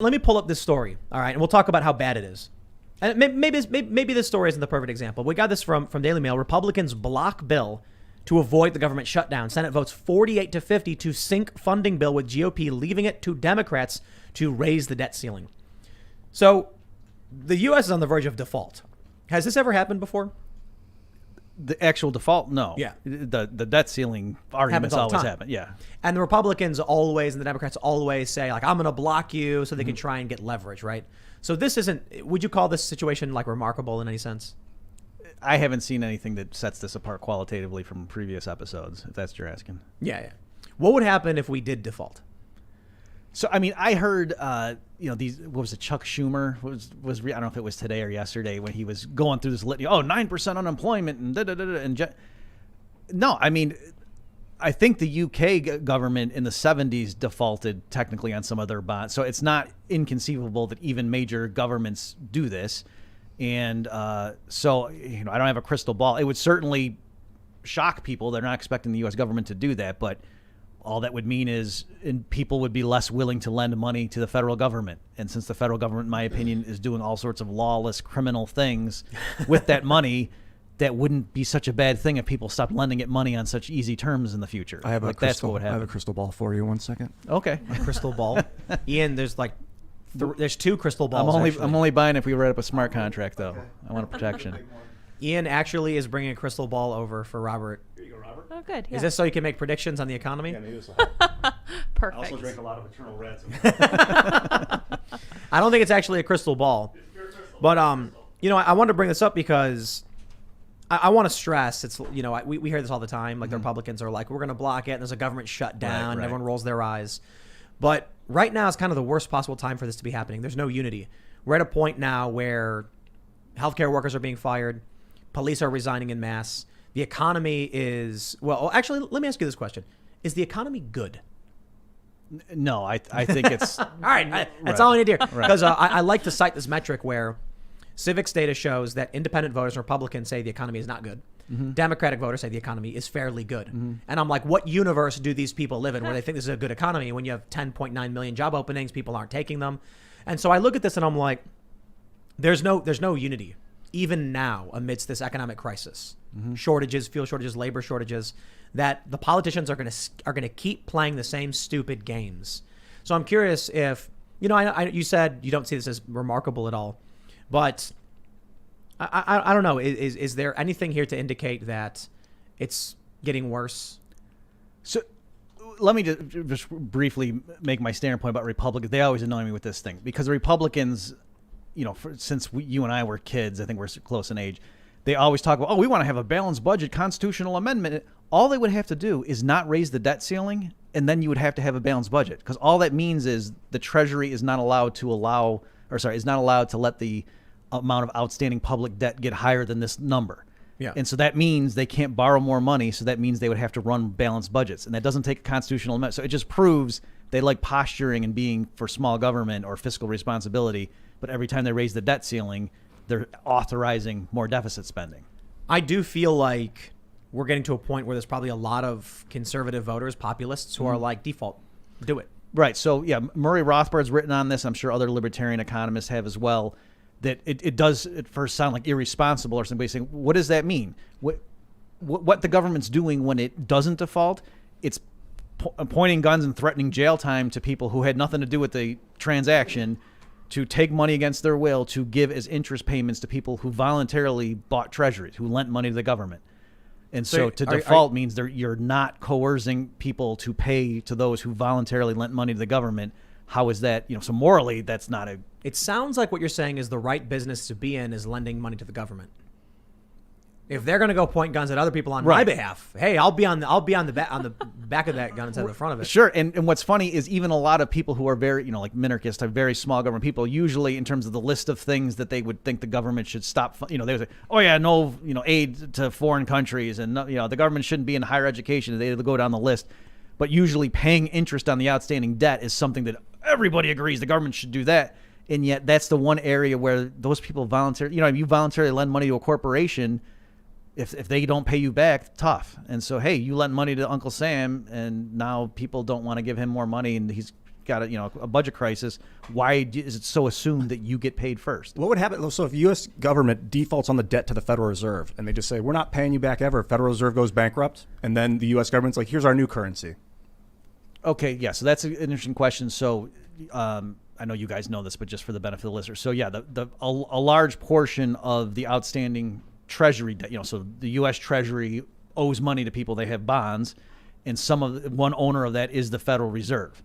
Let me pull up this story, all right, and we'll talk about how bad it is. And maybe this story isn't the perfect example. We got this from Daily Mail. Republicans block bill to avoid the government shutdown. Senate votes 48-50 to sink funding bill, with GOP leaving it to Democrats to raise the debt ceiling. So the U.S. is on the verge of default. Has this ever happened before? The actual default, no. Yeah. The debt ceiling arguments always happen. Yeah. And the Republicans always and the Democrats always say, like, I'm going to block you so they can try and get leverage, right? So this isn't, would you call this situation like remarkable in any sense? I haven't seen anything that sets this apart qualitatively from previous episodes, if that's what you're asking. Yeah. What would happen if we did default? So, I mean, I heard, these, what was it, Chuck Schumer was I don't know if it was today or yesterday, when he was going through this litany, 9% unemployment and da-da-da-da. No, I mean, I think the UK government in the 70s defaulted technically on some of their bonds. So it's not inconceivable that even major governments do this. And so, I don't have a crystal ball. It would certainly shock people. They're not expecting the U.S. government to do that, but all that would mean is people would be less willing to lend money to the federal government. And since the federal government, in my opinion, is doing all sorts of lawless criminal things with that money, that wouldn't be such a bad thing if people stopped lending it money on such easy terms in the future. I have a crystal ball for you. 1 second. Okay. A crystal ball. Ian, there's there's 2 crystal balls. I'm only buying if we write up a smart contract, though. I want a protection. Ian actually is bringing a crystal ball over for Robert. Here you go, Robert. Oh, good. Yeah. Is this so you can make predictions on the economy? Yeah, maybe this will help. Perfect? I also drink a lot of Eternal Red. I don't think it's actually a crystal ball. But I wanted to bring this up because I want to stress, it's, we hear this all the time. Like, the Republicans are like, we're going to block it, and there's a government shutdown, and everyone rolls their eyes. But right now is kind of the worst possible time for this to be happening. There's no unity. We're at a point now where healthcare workers are being fired, police are resigning in mass. The economy is, actually, let me ask you this question. Is the economy good? No, I think it's... All right, that's all I need to hear. Because I like to cite this metric where Civics data shows that independent voters and Republicans say the economy is not good. Democratic voters say the economy is fairly good. And I'm like, what universe do these people live in where they think this is a good economy when you have 10.9 million job openings, people aren't taking them? And so I look at this and I'm like, there's no unity, even now amidst this economic crisis. Shortages, fuel shortages, labor shortages, that the politicians are going to keep playing the same stupid games. So I'm curious if, you said you don't see this as remarkable at all, but I don't know. Is there anything here to indicate that it's getting worse? So let me just briefly make my standard point about Republicans. They always annoy me with this thing because the Republicans, since you and I were kids, I think we're close in age, they always talk about, we want to have a balanced budget, constitutional amendment. All they would have to do is not raise the debt ceiling, and then you would have to have a balanced budget, because all that means is the Treasury is not allowed to let the amount of outstanding public debt get higher than this number. Yeah. And so that means they can't borrow more money, so that means they would have to run balanced budgets, and that doesn't take a constitutional amendment. So it just proves they like posturing and being for small government or fiscal responsibility, but every time they raise the debt ceiling, they're authorizing more deficit spending. I do feel like we're getting to a point where there's probably a lot of conservative voters, populists, who are like, default, do it. Right. So, yeah, Murray Rothbard's written on this. I'm sure other libertarian economists have as well, that it does at first sound like irresponsible, or somebody saying, what does that mean? What the government's doing when it doesn't default, it's pointing guns and threatening jail time to people who had nothing to do with the transaction, to take money against their will, to give as interest payments to people who voluntarily bought treasuries, who lent money to the government. And so to default means you're not coercing people to pay to those who voluntarily lent money to the government. How is that? So morally, that's not a... It sounds like what you're saying is the right business to be in is lending money to the government. If they're going to go point guns at other people on my behalf, hey, I'll be on the back of that gun instead of the front of it. Sure. And what's funny is even a lot of people who are very, like minarchists, are very small government people, usually in terms of the list of things that they would think the government should stop, they would say, no, aid to foreign countries, and the government shouldn't be in higher education. They go down the list. But usually paying interest on the outstanding debt is something that everybody agrees the government should do that. And yet that's the one area where those people voluntarily, you voluntarily lend money to a corporation. If they don't pay you back, tough. And so, hey, you lent money to Uncle Sam, and now people don't want to give him more money, and he's got a budget crisis, why is it so assumed that you get paid first? What would happen? So if the U.S. government defaults on the debt to the Federal Reserve and they just say, we're not paying you back ever, Federal Reserve goes bankrupt, and then the U.S. government's like, here's our new currency. Okay, yeah, so that's an interesting question. So I know you guys know this, but just for the benefit of the listeners. So yeah, a large portion of the outstanding Treasury debt, so the U.S. Treasury owes money to people, they have bonds, and one owner of that is the Federal Reserve.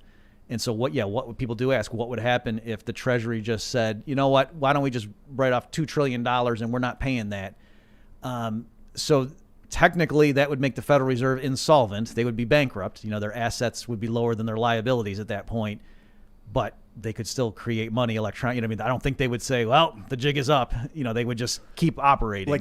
And so what would people do? Ask, what would happen if the Treasury just said, you know what, why don't we just write off $2 trillion and we're not paying that? So technically that would make the Federal Reserve insolvent. They would be bankrupt. Their assets would be lower than their liabilities at that point, but they could still create money electronically. I don't think they would say, well, the jig is up. They would just keep operating.